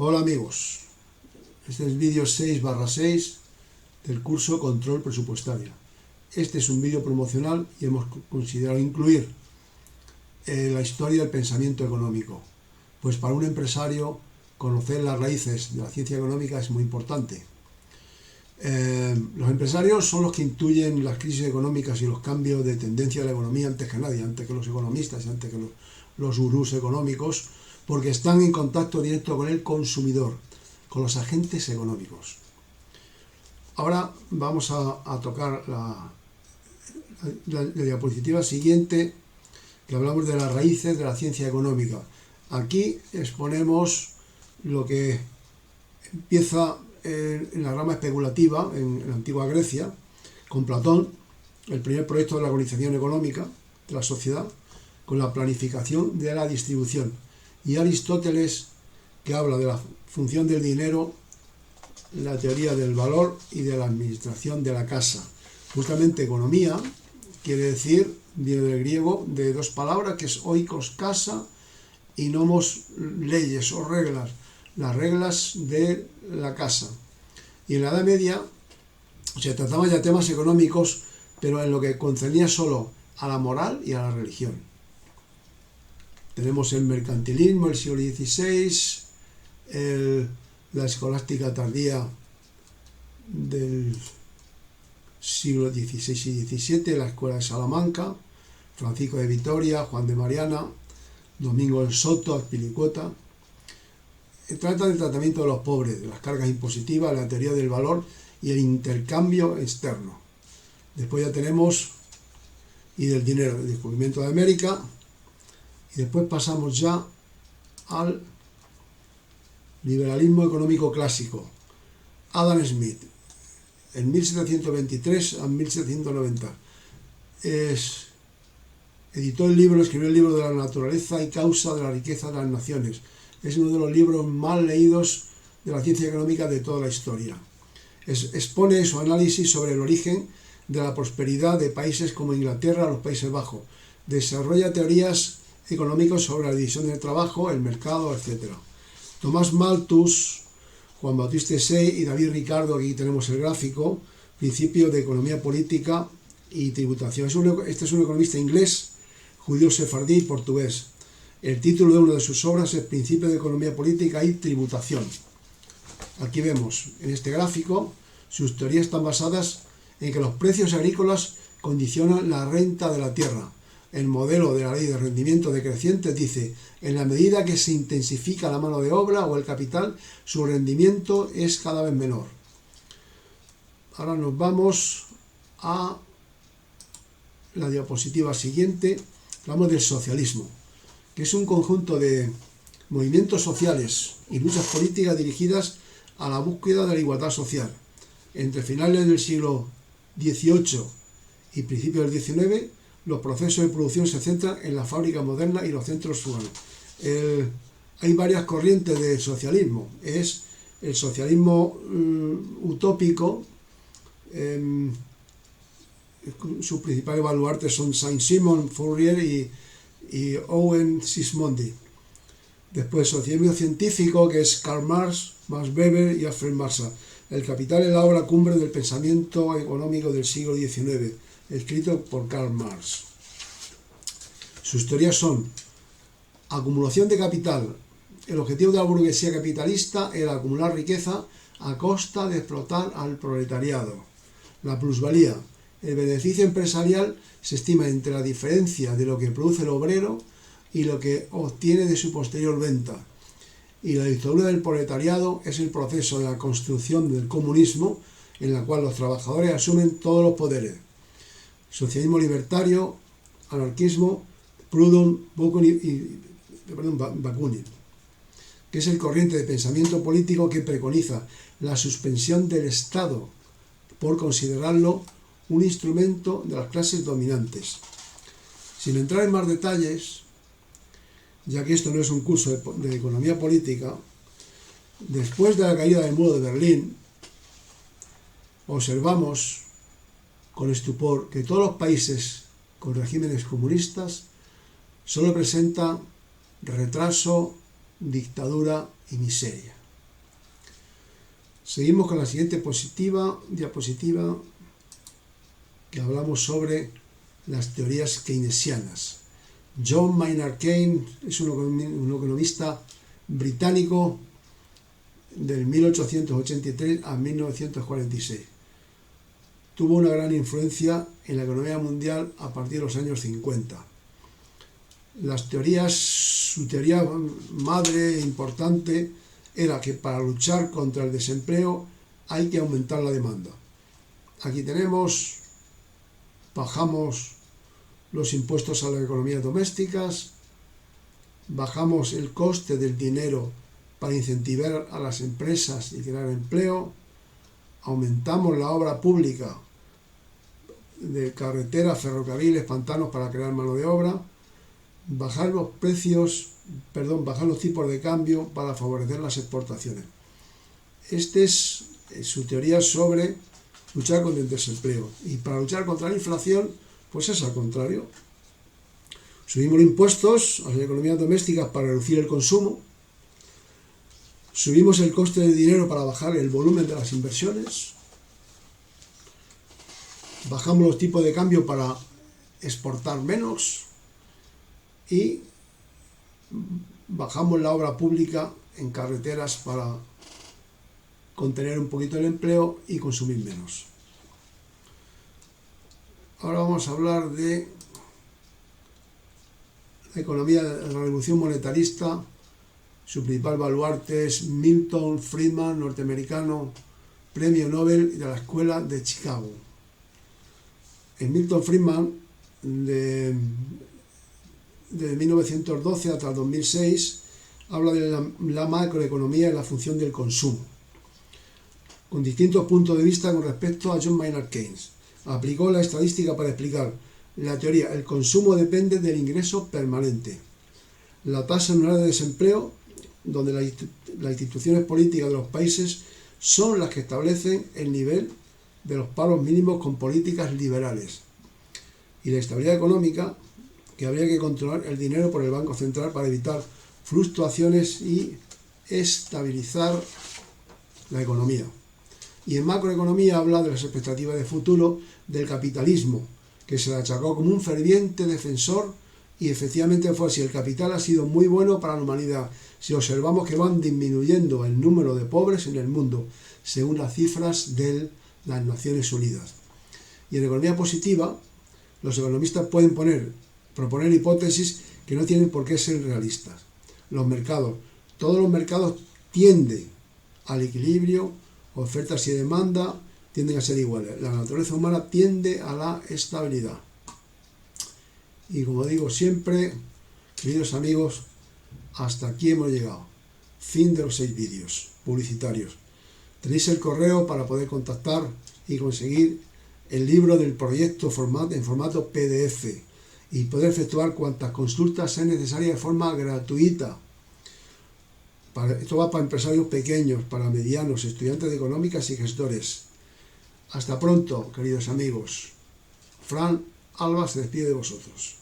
Hola amigos, este es el vídeo 6/6 del curso Control Presupuestario. Este es un vídeo promocional y hemos considerado incluir la historia del pensamiento económico, pues para un empresario conocer las raíces de la ciencia económica es muy importante. Los empresarios son los que intuyen las crisis económicas y los cambios de tendencia de la economía antes que nadie, antes que los economistas, antes que los gurús económicos, porque están en contacto directo con el consumidor, con los agentes económicos. Ahora vamos a tocar la diapositiva siguiente, que hablamos de las raíces de la ciencia económica. Aquí exponemos lo que empieza en la rama especulativa en la antigua Grecia, con Platón, el primer proyecto de la organización económica de la sociedad, con la planificación de la distribución, y Aristóteles, que habla de la función del dinero, la teoría del valor y de la administración de la casa. Justamente economía quiere decir, viene del griego, de dos palabras, que es oikos, casa, y nomos, leyes o reglas, las reglas de la casa. Y en la Edad Media se trataban ya temas económicos, pero en lo que concernía solo a la moral y a la religión. Tenemos el mercantilismo del siglo XVI, la escolástica tardía del siglo XVI y XVII, la Escuela de Salamanca, Francisco de Vitoria, Juan de Mariana, Domingo del Soto, Azpilicueta. Trata del tratamiento de los pobres, de las cargas impositivas, la teoría del valor y el intercambio externo. Después ya tenemos, y del dinero, el descubrimiento de América, y después pasamos ya al liberalismo económico clásico. Adam Smith, en 1723 a 1790. Escribió el libro de la naturaleza y causa de la riqueza de las naciones. Es uno de los libros más leídos de la ciencia económica de toda la historia. Expone su análisis sobre el origen de la prosperidad de países como Inglaterra o los Países Bajos. Desarrolla teorías económicas sobre la división del trabajo, el mercado, etc. Tomás Malthus, Juan Bautista Say y David Ricardo, aquí tenemos el gráfico, Principios de Economía Política y Tributación. Este es un economista inglés, judío sefardí y portugués. El título de una de sus obras es Principios de Economía Política y Tributación. Aquí vemos en este gráfico, sus teorías están basadas en que los precios agrícolas condicionan la renta de la tierra. El modelo de la ley de rendimiento decreciente dice, en la medida que se intensifica la mano de obra o el capital, su rendimiento es cada vez menor. Ahora nos vamos a la diapositiva siguiente. Hablamos del socialismo, que es un conjunto de movimientos sociales y luchas políticas dirigidas a la búsqueda de la igualdad social. Entre finales del siglo XVIII y principios del XIX, los procesos de producción se centran en la fábrica moderna y los centros urbanos. Hay varias corrientes de socialismo. Es el socialismo utópico. Sus principales baluartes son Saint-Simon, Fourier y Owen Sismondi. Después, socialismo científico, que es Karl Marx, Max Weber y Alfred Marshall. El Capital es la obra cumbre del pensamiento económico del siglo XIX, escrito por Karl Marx. Sus teorías son acumulación de capital. El objetivo de la burguesía capitalista era acumular riqueza a costa de explotar al proletariado. La plusvalía. El beneficio empresarial se estima entre la diferencia de lo que produce el obrero y lo que obtiene de su posterior venta. Y la dictadura del proletariado es el proceso de la construcción del comunismo en la cual los trabajadores asumen todos los poderes. Socialismo libertario, anarquismo, Proudhon, Bakunin, que es el corriente de pensamiento político que preconiza la suspensión del Estado por considerarlo un instrumento de las clases dominantes. Sin entrar en más detalles, ya que esto no es un curso de economía política, después de la caída del muro de Berlín, observamos con estupor que todos los países con regímenes comunistas solo presentan retraso, dictadura y miseria. Seguimos con la siguiente diapositiva, que hablamos sobre las teorías keynesianas. John Maynard Keynes es un economista británico del 1883 a 1946. Tuvo una gran influencia en la economía mundial a partir de los años 50. Su teoría madre importante era que para luchar contra el desempleo hay que aumentar la demanda. Aquí bajamos los impuestos a las economías domésticas, bajamos el coste del dinero para incentivar a las empresas y crear empleo, aumentamos la obra pública de carreteras, ferrocarriles, pantanos para crear mano de obra, bajar los tipos de cambio para favorecer las exportaciones. Esta es su teoría sobre luchar contra el desempleo. Y para luchar contra la inflación, pues es al contrario. Subimos los impuestos a las economías domésticas para reducir el consumo, subimos el coste del dinero para bajar el volumen de las inversiones, bajamos los tipos de cambio para exportar menos y bajamos la obra pública en carreteras para contener un poquito el empleo y consumir menos. Ahora vamos a hablar de la economía de la revolución monetarista. Su principal baluarte es Milton Friedman, norteamericano, premio Nobel de la Escuela de Chicago. En Milton Friedman, de 1912 hasta el 2006, habla de la macroeconomía y la función del consumo, con distintos puntos de vista con respecto a John Maynard Keynes. Aplicó la estadística para explicar la teoría: el consumo depende del ingreso permanente. La tasa anual de desempleo, donde las instituciones políticas de los países son las que establecen el nivel de los paros mínimos con políticas liberales. Y la estabilidad económica, que habría que controlar el dinero por el Banco Central para evitar fluctuaciones y estabilizar la economía. Y en macroeconomía habla de las expectativas de futuro del capitalismo, que se le achacó como un ferviente defensor, y efectivamente fue así. El capital ha sido muy bueno para la humanidad, si observamos que van disminuyendo el número de pobres en el mundo, según las cifras de las Naciones Unidas. Y en economía positiva, los economistas pueden proponer hipótesis que no tienen por qué ser realistas. Todos los mercados tienden al equilibrio, ofertas y demanda tienden a ser iguales. La naturaleza humana tiende a la estabilidad. Y como digo siempre, queridos amigos, hasta aquí hemos llegado. Fin de los 6 vídeos publicitarios. Tenéis el correo para poder contactar y conseguir el libro del proyecto en formato PDF y poder efectuar cuantas consultas sean necesarias de forma gratuita. Esto va para empresarios pequeños, para medianos, estudiantes de económicas y gestores. Hasta pronto, queridos amigos. Fran Alba se despide de vosotros.